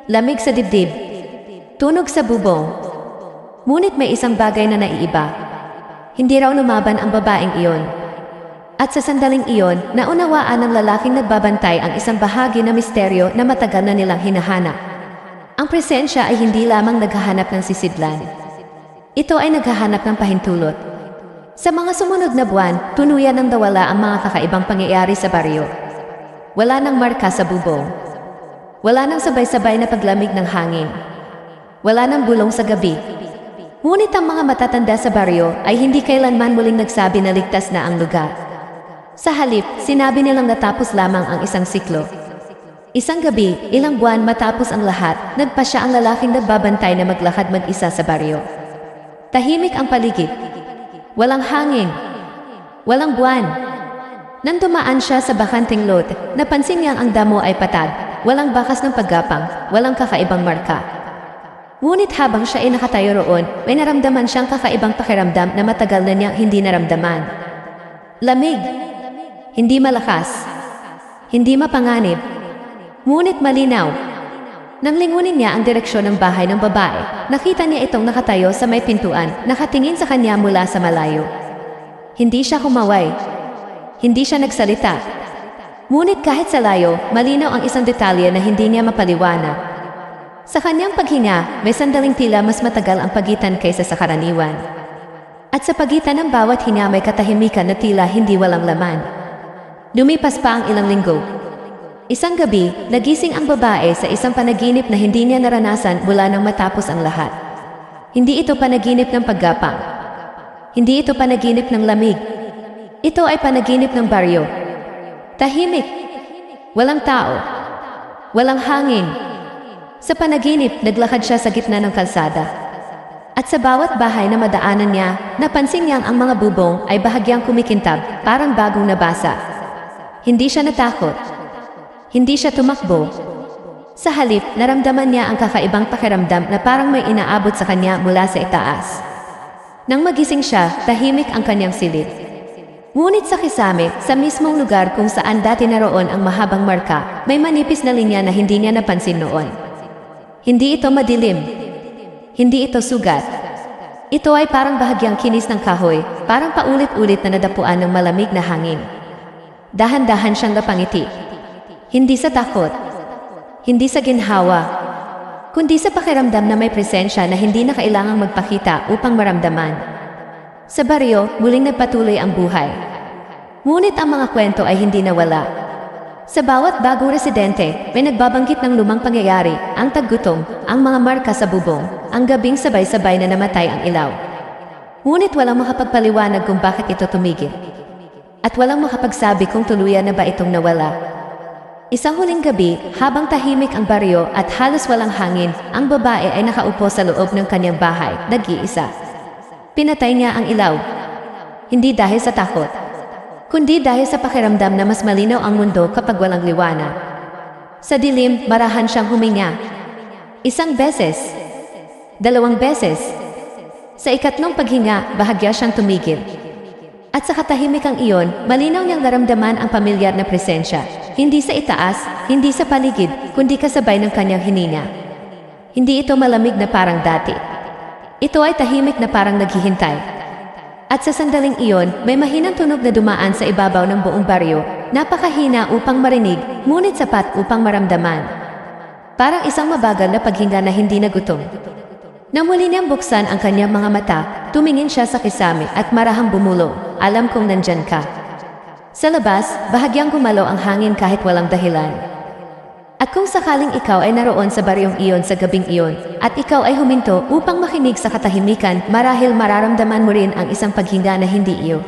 lamig sa dibdib, tunog sa bubong. Ngunit may isang bagay na naiiba. Hindi raw lumaban ang babaeng iyon. At sa sandaling iyon, naunawaan ng lalaking nagbabantay ang isang bahagi na misteryo na matagal na nilang hinahanap. Ang presensya ay hindi lamang naghahanap ng sisidlan. Ito ay naghahanap ng pahintulot. Sa mga sumunod na buwan, tuluyan ng nawala ang mga kakaibang pangyayari sa baryo. Wala nang marka sa bubong. Wala nang sabay-sabay na paglamig ng hangin. Wala nang bulong sa gabi. Ngunit ang mga matatanda sa baryo ay hindi kailanman muling nagsabi na ligtas na ang lugar. Sa halip, sinabi nilang natapos lamang ang isang siklo. Isang gabi, ilang buwan matapos ang lahat, nagpasya ang lalaking nagbabantay na maglakad mag-isa sa baryo. Tahimik ang paligid. Walang hangin. Walang buwan. Nang dumaan siya sa bakanting lot, napansin niyang ang damo ay patag, walang bakas ng paggapang, walang kakaibang marka. Ngunit habang siya ay nakatayo roon, may naramdaman siyang kakaibang pakiramdam na matagal na niyang hindi naramdaman. Lamig. Hindi malakas. Hindi mapanganib. Ngunit malinaw. Nang lingunin niya ang direksyon ng bahay ng babae, nakita niya itong nakatayo sa may pintuan, nakatingin sa kanya mula sa malayo. Hindi siya kumaway. Hindi siya nagsalita. Ngunit kahit sa layo, malinaw ang isang detalye na hindi niya mapaliwanag. Sa kanyang paghinga, may sandaling tila mas matagal ang pagitan kaysa sa karaniwan. At sa pagitan ng bawat hinga may katahimikan na tila hindi walang laman. Lumipas pa ang ilang linggo. Isang gabi, nagising ang babae sa isang panaginip na hindi niya naranasan mula nang matapos ang lahat. Hindi ito panaginip ng paggapang. Hindi ito panaginip ng lamig. Ito ay panaginip ng baryo. Tahimik. Walang tao. Walang hangin. Sa panaginip, naglakad siya sa gitna ng kalsada. At sa bawat bahay na madaanan niya, napansin niyang ang mga bubong ay bahagyang kumikintab, parang bagong nabasa. Hindi siya natakot. Hindi siya tumakbo. Sa halip, naramdaman niya ang kakaibang pakiramdam na parang may inaabot sa kanya mula sa itaas. Nang magising siya, tahimik ang kanyang silid. Ngunit sa kisame, sa mismong lugar kung saan dati naroon ang mahabang marka, may manipis na linya na hindi niya napansin noon. Hindi ito madilim. Hindi ito sugat. Ito ay parang bahagyang kinis ng kahoy, parang paulit-ulit na nadapuan ng malamig na hangin. Dahan-dahan siyang napangiti. Hindi sa takot. Hindi sa ginhawa. Kundi sa pakiramdam na may presensya na hindi na kailangang magpakita upang maramdaman. Sa baryo, muling nagpatuloy ang buhay. Ngunit ang mga kwento ay hindi nawala. Sa bawat bagong residente, may nagbabanggit ng lumang pangyayari, ang taggutom, ang mga marka sa bubong, ang gabing sabay-sabay na namatay ang ilaw. Ngunit walang makapagpaliwanag kung bakit ito tumigil. At walang makapagsabi kung tuluyan na ba itong nawala. Isang huling gabi, habang tahimik ang baryo at halos walang hangin, ang babae ay nakaupo sa loob ng kanyang bahay, nag-iisa. Pinatay niya ang ilaw. Hindi dahil sa takot, kundi dahil sa pakiramdam na mas malinaw ang mundo kapag walang liwanag. Sa dilim, marahan siyang huminga. Isang beses. 2 beses. Sa ikatlong paghinga, bahagya siyang tumigil. At sa katahimikang iyon, malinaw niyang naramdaman ang pamilyar na presensya. Hindi sa itaas, hindi sa paligid, kundi kasabay ng kanyang hininga. Hindi ito malamig na parang dati. Ito ay tahimik na parang naghihintay. At sa sandaling iyon, may mahinang tunog na dumaan sa ibabaw ng buong baryo, napakahina upang marinig, ngunit sapat upang maramdaman. Parang isang mabagal na paghinga na hindi nagutom. Nang muli niyang buksan ang kanyang mga mata, tumingin siya sa kisame at marahang bumulong, "Alam kong nandyan ka." Sa labas, bahagyang gumalaw ang hangin kahit walang dahilan. At kung sakaling ikaw ay naroon sa baryong iyon sa gabing iyon, at ikaw ay huminto upang makinig sa katahimikan, marahil mararamdaman mo rin ang isang paghinga na hindi iyo.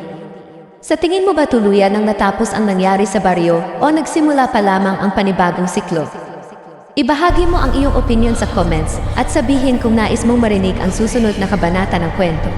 Sa tingin mo ba tuluyan ang natapos ang nangyari sa baryo o nagsimula pa lamang ang panibagong siklo? Ibahagi mo ang iyong opinion sa comments at sabihin kung nais mong marinig ang susunod na kabanata ng kwento.